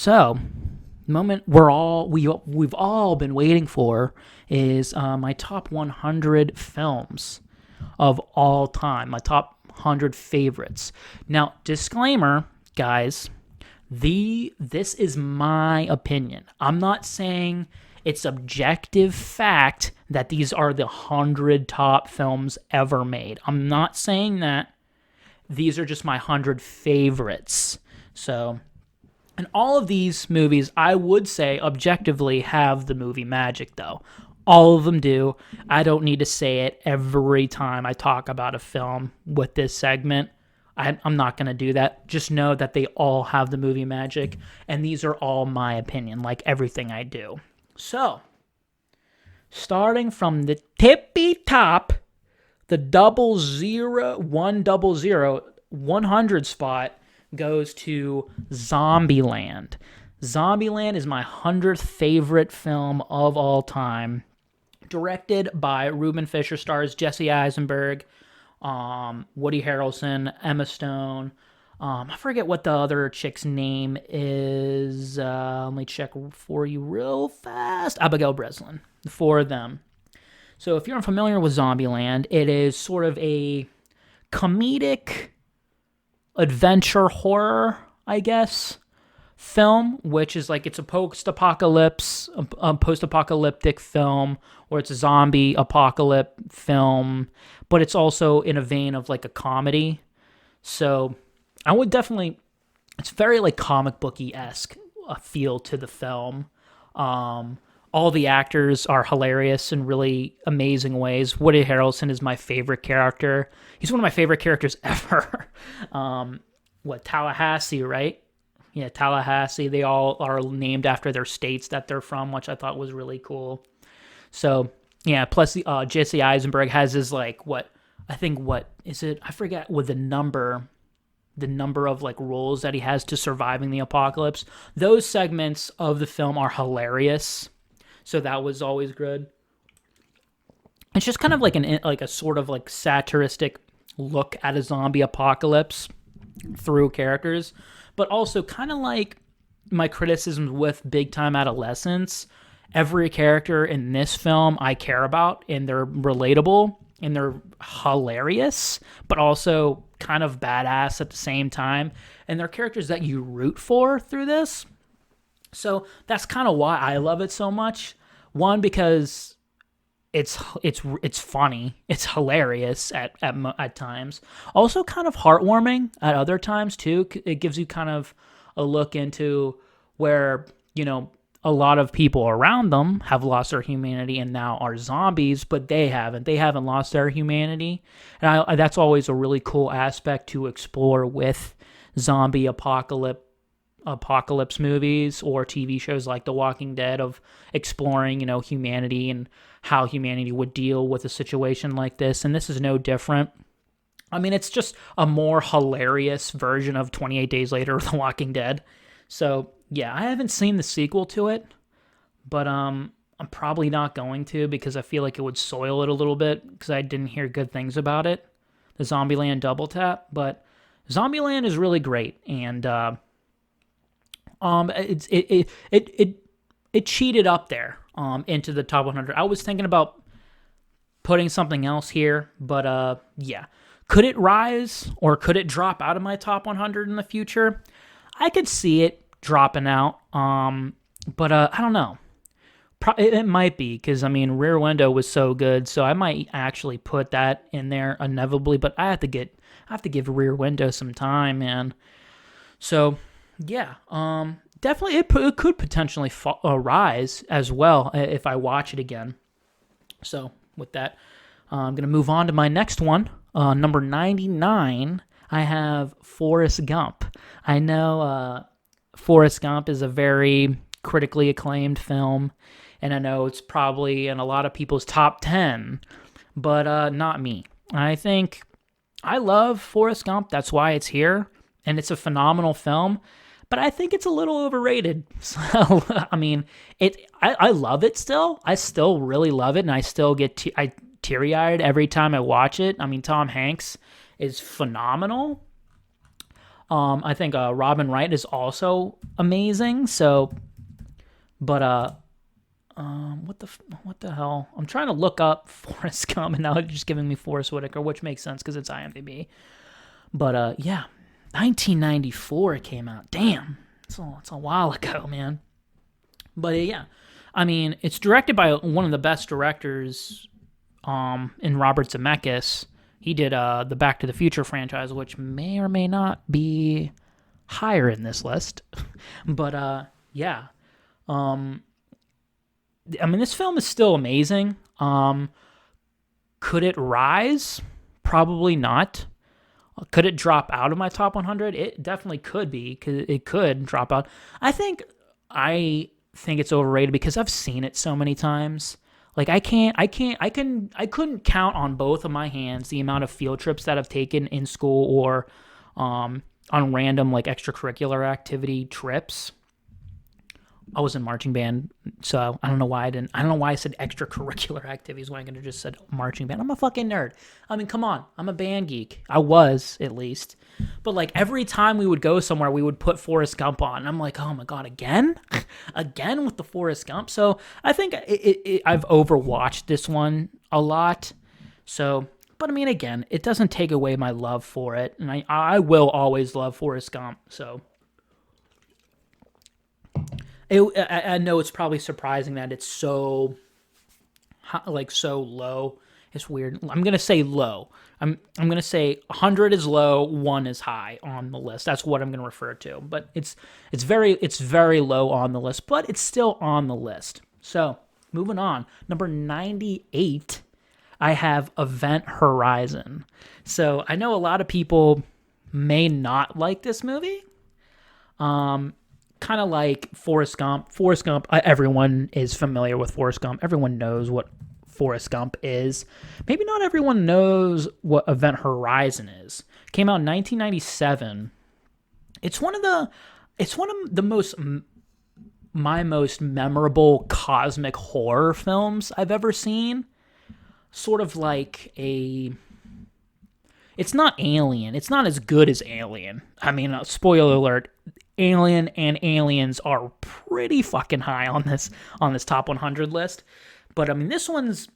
So, the moment we've all been waiting for is my top 100 films of all time, my top 100 favorites. Now, disclaimer, guys, this is my opinion. I'm not saying it's objective fact that these are the 100 top films ever made. I'm not saying that. These are just my 100 favorites. So, and all of these movies, I would say, objectively have the movie magic, though. All of them do. I don't need to say it every time I talk about a film with this segment. I'm not going to do that. Just know that they all have the movie magic, and these are all my opinion, like everything I do. So, starting from the tippy top, the 100 spot goes to Zombieland. Zombieland is my 100th favorite film of all time. Directed by Ruben Fisher, stars Jesse Eisenberg, Woody Harrelson, Emma Stone. I forget what the other chick's name is. Let me check for you real fast. Abigail Breslin. The four of them. So if you're unfamiliar with Zombieland, it is sort of a comedic adventure horror, I guess, film, which is like it's a post-apocalyptic film, or it's a zombie apocalypse film, but it's also in a vein of like a comedy. So I would definitely, it's very like comic booky-esque feel to the film. All the actors are hilarious in really amazing ways. Woody Harrelson is my favorite character. He's one of my favorite characters ever. Tallahassee, right? Yeah, Tallahassee. They all are named after their states that they're from, which I thought was really cool. So, yeah, plus Jesse Eisenberg has his, I forget what the number of like roles that he has to surviving the apocalypse. Those segments of the film are hilarious. So that was always good. It's just kind of like a sort of like satiristic look at a zombie apocalypse through characters, but also kind of like my criticisms with Big Time Adolescence. Every character in this film I care about, and they're relatable, and they're hilarious, but also kind of badass at the same time, and they're characters that you root for through this. So that's kind of why I love it so much. One, because it's funny, it's hilarious at times. Also, kind of heartwarming at other times too. It gives you kind of a look into where a lot of people around them have lost their humanity and now are zombies, but they haven't. They haven't lost their humanity, and that's always a really cool aspect to explore with zombie apocalypse movies or TV shows like The Walking Dead, of exploring, humanity and how humanity would deal with a situation like this. And this is no different. I mean, it's just a more hilarious version of 28 Days Later or The Walking Dead. So, yeah, I haven't seen the sequel to it, but I'm probably not going to, because I feel like it would soil it a little bit, because I didn't hear good things about it, the Zombieland Double Tap. But Zombieland is really great, and it cheated up there into the top 100. I was thinking about putting something else here, but yeah. Could it rise or could it drop out of my top 100 in the future? I could see it dropping out, but I don't know. It might be, because Rear Window was so good, so I might actually put that in there inevitably. But I have to give Rear Window some time, man. So yeah, definitely it could potentially rise as well if I watch it again. So with that, I'm going to move on to my next one. Number 99, I have Forrest Gump. I know Forrest Gump is a very critically acclaimed film, and I know it's probably in a lot of people's top 10, but not me. I think I love Forrest Gump. That's why it's here, and it's a phenomenal film. But I think it's a little overrated. So, I love it still. I still really love it, and I still get teary-eyed every time I watch it. Tom Hanks is phenomenal. I think Robin Wright is also amazing. So, but what the hell? I'm trying to look up Forrest Gump, and now it's just giving me Forrest Whitaker, which makes sense because it's IMDb. But yeah, 1994 it came out. Damn, it's a while ago, man. But yeah, I mean, it's directed by one of the best directors in Robert Zemeckis. He did the Back to the Future franchise, which may or may not be higher in this list. But yeah. I mean, this film is still amazing. Could it rise? Probably not. Could it drop out of my top 100? It definitely could be, because it could drop out. I think it's overrated because I've seen it so many times. Like I couldn't count on both of my hands the amount of field trips that I've taken in school or on random like extracurricular activity trips. I was in marching band, so I don't know why I said extracurricular activities when I could have just said marching band. I'm a fucking nerd. I mean, come on. I'm a band geek. I was, at least. But like every time we would go somewhere, we would put Forrest Gump on. And I'm like, oh my God, again? Again with the Forrest Gump? So I think I've overwatched this one a lot. So, but I mean, again, it doesn't take away my love for it. And I will always love Forrest Gump, so... I know it's probably surprising that it's so low. It's weird. I'm gonna say low. I'm gonna say 100 is low, 1 is high on the list. That's what I'm gonna refer to. But it's very low on the list, but it's still on the list. So moving on, number 98, I have Event Horizon. So I know a lot of people may not like this movie. Kind of like Forrest Gump. Forrest Gump, everyone is familiar with Forrest Gump. Everyone knows what Forrest Gump is. Maybe not everyone knows what Event Horizon is. Came out in 1997. It's one of the my most memorable cosmic horror films I've ever seen. Sort of like it's not Alien. It's not as good as Alien. I mean, spoiler alert, Alien and Aliens are pretty fucking high on this top 100 list. But I mean, this one's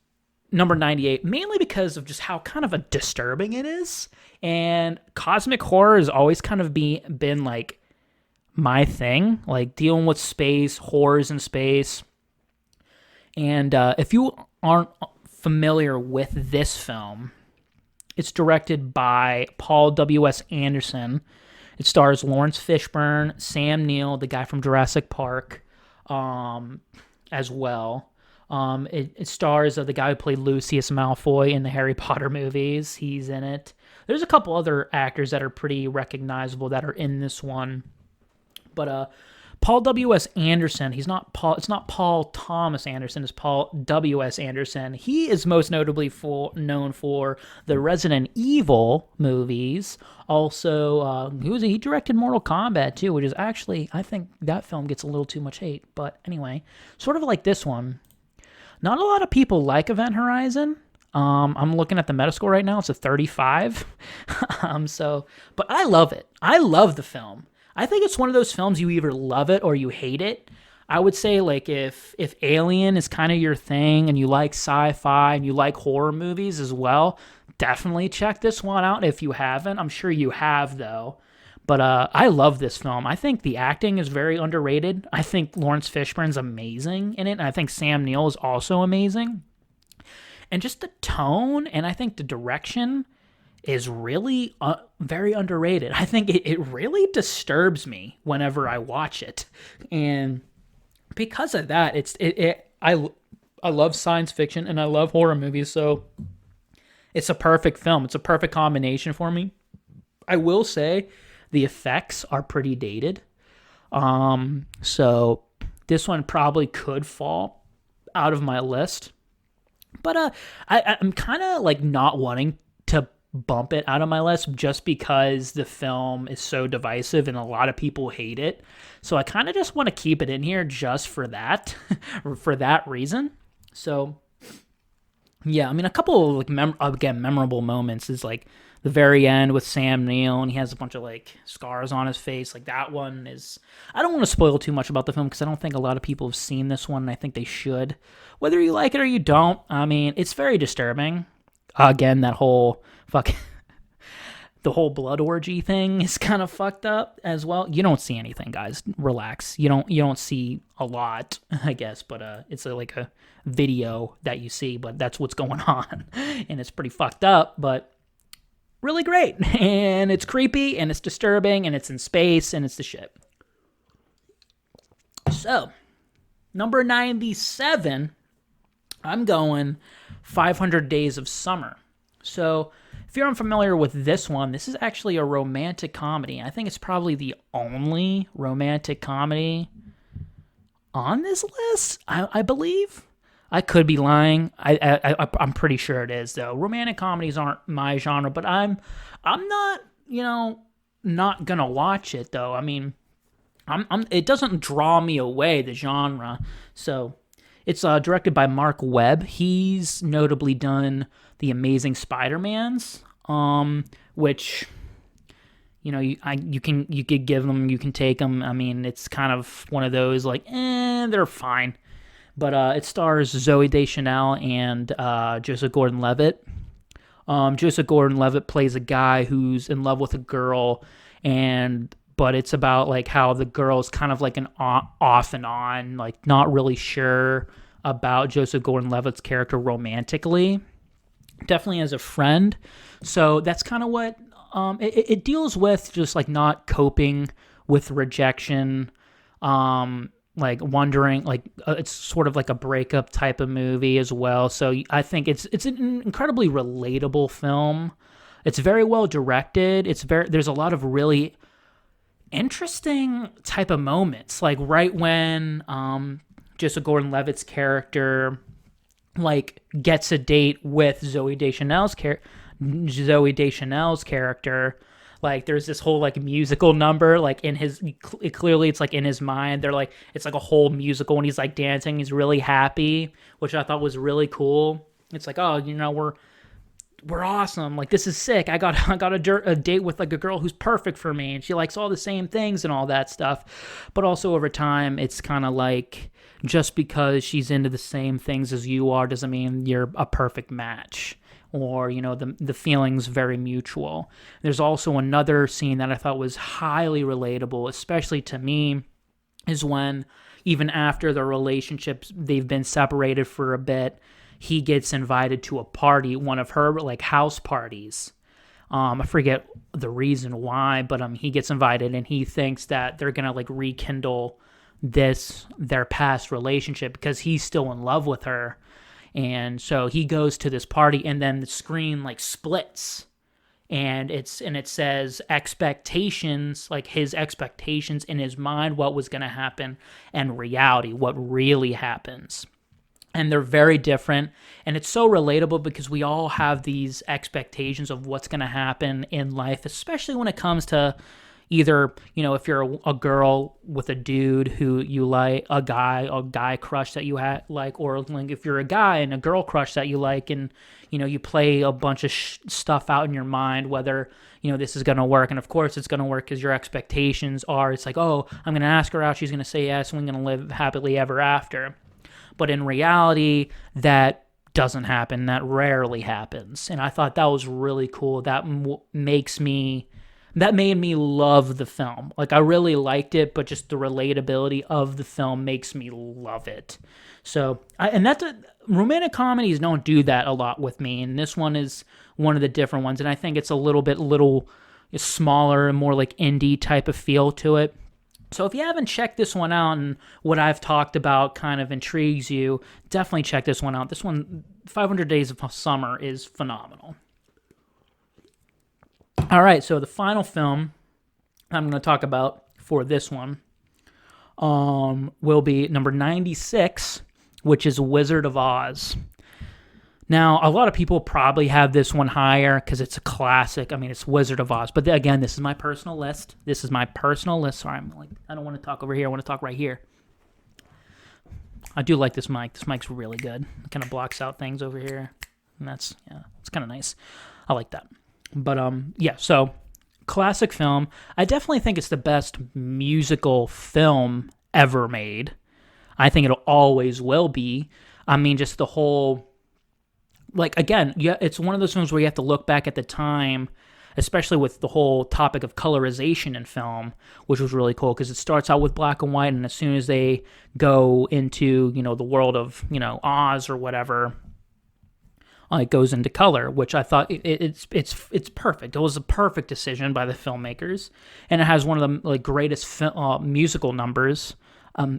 number 98, mainly because of just how kind of a disturbing it is. And cosmic horror has always kind of been like my thing, like dealing with space, horrors in space. And if you aren't familiar with this film, it's directed by Paul W.S. Anderson. It stars Lawrence Fishburne, Sam Neill, the guy from Jurassic Park, as well. It stars the guy who played Lucius Malfoy in the Harry Potter movies. He's in it. There's a couple other actors that are pretty recognizable that are in this one. But Paul W.S. Anderson, it's not Paul Thomas Anderson, it's Paul W.S. Anderson. He is most notably known for the Resident Evil movies. Also, he directed Mortal Kombat too, which is actually, I think that film gets a little too much hate. But anyway, sort of like this one. Not a lot of people like Event Horizon. I'm looking at the Metascore right now. It's a 35. But I love it. I love the film. I think it's one of those films you either love it or you hate it. I would say like if Alien is kind of your thing and you like sci-fi and you like horror movies as well, definitely check this one out if you haven't. I'm sure you have though. But I love this film. I think the acting is very underrated. I think Lawrence Fishburne's amazing in it. And I think Sam Neill is also amazing. And just the tone and I think the direction is really very underrated. I think it really disturbs me whenever I watch it. And because of that, I love science fiction and I love horror movies, so it's a perfect film. It's a perfect combination for me. I will say the effects are pretty dated. So this one probably could fall out of my list. But I'm kind of like not wanting to bump it out of my list just because the film is so divisive and a lot of people hate it. So I kind of just want to keep it in here just for that, for that reason. So yeah, I mean, a couple of like memorable moments is like the very end with Sam Neill, and he has a bunch of like scars on his face. Like that one is. I don't want to spoil too much about the film because I don't think a lot of people have seen this one, and I think they should. Whether you like it or you don't, I mean, it's very disturbing. Again, that whole the whole blood orgy thing is kind of fucked up as well. You don't see anything, guys. Relax. You don't see a lot, I guess, but it's like a video that you see, but that's what's going on, and it's pretty fucked up, but really great, and it's creepy, and it's disturbing, and it's in space, and it's the shit. So, number 97, I'm going 500 Days of Summer. So, if you're unfamiliar with this one, this is actually a romantic comedy. I think it's probably the only romantic comedy on this list, I believe. I could be lying. I'm pretty sure it is, though. Romantic comedies aren't my genre, but I'm not, not gonna watch it though. I mean, it doesn't draw me away, the genre. So it's directed by Mark Webb. He's notably done The Amazing Spider-Mans, which you could give them, you can take them. I mean, it's kind of one of those like, they're fine. But it stars Zooey Deschanel and Joseph Gordon-Levitt. Joseph Gordon-Levitt plays a guy who's in love with a girl, but it's about like how the girl's kind of like an off and on, like not really sure about Joseph Gordon-Levitt's character romantically. Definitely as a friend. So that's kind of what it deals with, just like not coping with rejection. Like wondering, like it's sort of like a breakup type of movie as well. So I think it's an incredibly relatable film. It's very well directed. There's a lot of really interesting type of moments. Like right when Joseph Gordon-Levitt's character like gets a date with Zooey Deschanel's character. Like there's this whole like musical number, like in his, clearly it's like in his mind. They're like, it's like a whole musical, and he's like dancing. He's really happy, which I thought was really cool. It's like, oh, we're awesome. Like this is sick. I got a date with like a girl who's perfect for me, and she likes all the same things and all that stuff. But also over time, it's kind of like just because she's into the same things as you are doesn't mean you're a perfect match. Or, the feeling's very mutual. There's also another scene that I thought was highly relatable, especially to me, is when, even after the relationships, they've been separated for a bit, he gets invited to a party, one of her, like, house parties. I forget the reason why, but he gets invited, and he thinks that they're going to, like, rekindle their past relationship because he's still in love with her. And so he goes to this party, and then the screen like splits, and it says expectations, like his expectations in his mind, what was going to happen, and reality, what really happens. And they're very different, and it's so relatable because we all have these expectations of what's going to happen in life, especially when it comes to either, if you're a girl with a dude who you like, a guy crush that you like, or like if you're a guy and a girl crush that you like, and, you play a bunch of stuff out in your mind, whether, this is going to work. And of course it's going to work because your expectations are, it's like, oh, I'm going to ask her out, she's going to say yes, and we're going to live happily ever after. But in reality, that doesn't happen. That rarely happens. And I thought that was really cool. That made me love the film. Like, I really liked it, but just the relatability of the film makes me love it. So, romantic comedies don't do that a lot with me, and this one is one of the different ones, and I think it's a little smaller and more like indie type of feel to it. So if you haven't checked this one out and what I've talked about kind of intrigues you, definitely check this one out. This one, 500 Days of Summer, is phenomenal. All right, so the final film I'm going to talk about for this one will be number 96, which is Wizard of Oz. Now, a lot of people probably have this one higher because it's a classic. I mean, it's Wizard of Oz. But again, this is my personal list. Sorry, I don't want to talk over here. I want to talk right here. I do like this mic. This mic's really good. It kind of blocks out things over here. And it's kind of nice. I like that. But yeah, so classic film. I definitely think it's the best musical film ever made. I think it always will be. I mean, just the whole, like, again, yeah, it's one of those films where you have to look back at the time, especially with the whole topic of colorization in film, which was really cool because it starts out with black and white, and as soon as they go into, the world of, Oz or whatever, it goes into color, which I thought it's perfect. It was a perfect decision by the filmmakers, and it has one of the greatest musical numbers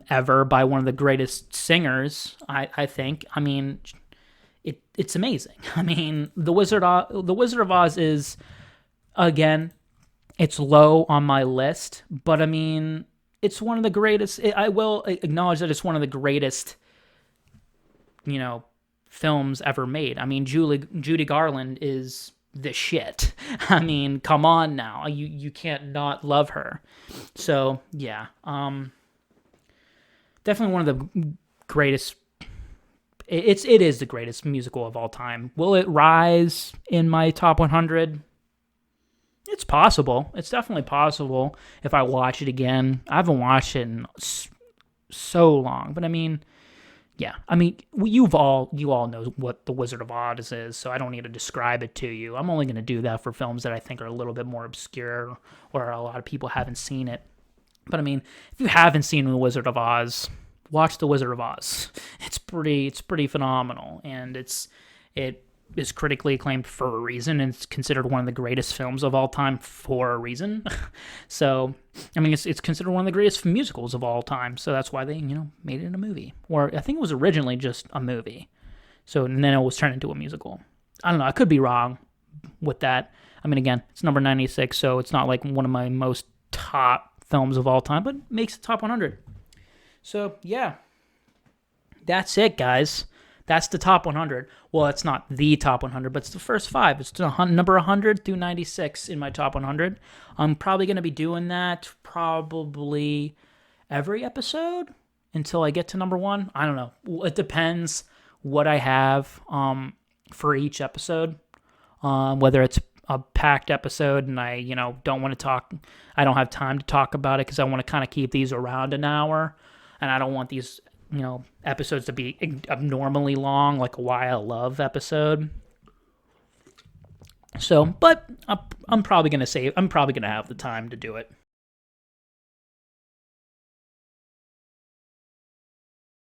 ever by one of the greatest singers. I think. I mean, it's amazing. I mean, the Wizard of Oz is, again, it's low on my list, but I mean, it's one of the greatest. I will acknowledge that it's one of the greatest, films ever made. I mean, Judy Garland is the shit. I mean, come on now. You can't not love her. So, yeah. Definitely one of the greatest. It is the greatest musical of all time. Will it rise in my top 100? It's possible. It's definitely possible if I watch it again. I haven't watched it in so long, but I mean, yeah. I mean, you all know what The Wizard of Oz is, so I don't need to describe it to you. I'm only going to do that for films that I think are a little bit more obscure or a lot of people haven't seen it. But I mean, if you haven't seen The Wizard of Oz, watch The Wizard of Oz. It's pretty phenomenal, and it is critically acclaimed for a reason, and it's considered one of the greatest films of all time for a reason. So, I mean, it's considered one of the greatest musicals of all time. So that's why they, made it in a movie. Or I think it was originally just a movie. So, and then it was turned into a musical. I don't know. I could be wrong with that. I mean, again, it's number 96, so it's not like one of my most top films of all time, but makes the top 100. So, yeah. That's it, guys. That's the top 100. Well, it's not the top 100, but it's the first 5. It's number 100 through 96 in my top 100. I'm probably going to be doing that probably every episode until I get to number 1. I don't know. It depends what I have for each episode, whether it's a packed episode and I, don't want to talk. I don't have time to talk about it because I want to kind of keep these around an hour, and I don't want these episodes to be abnormally long, like a Why I Love episode. So, but I'm probably gonna have the time to do it.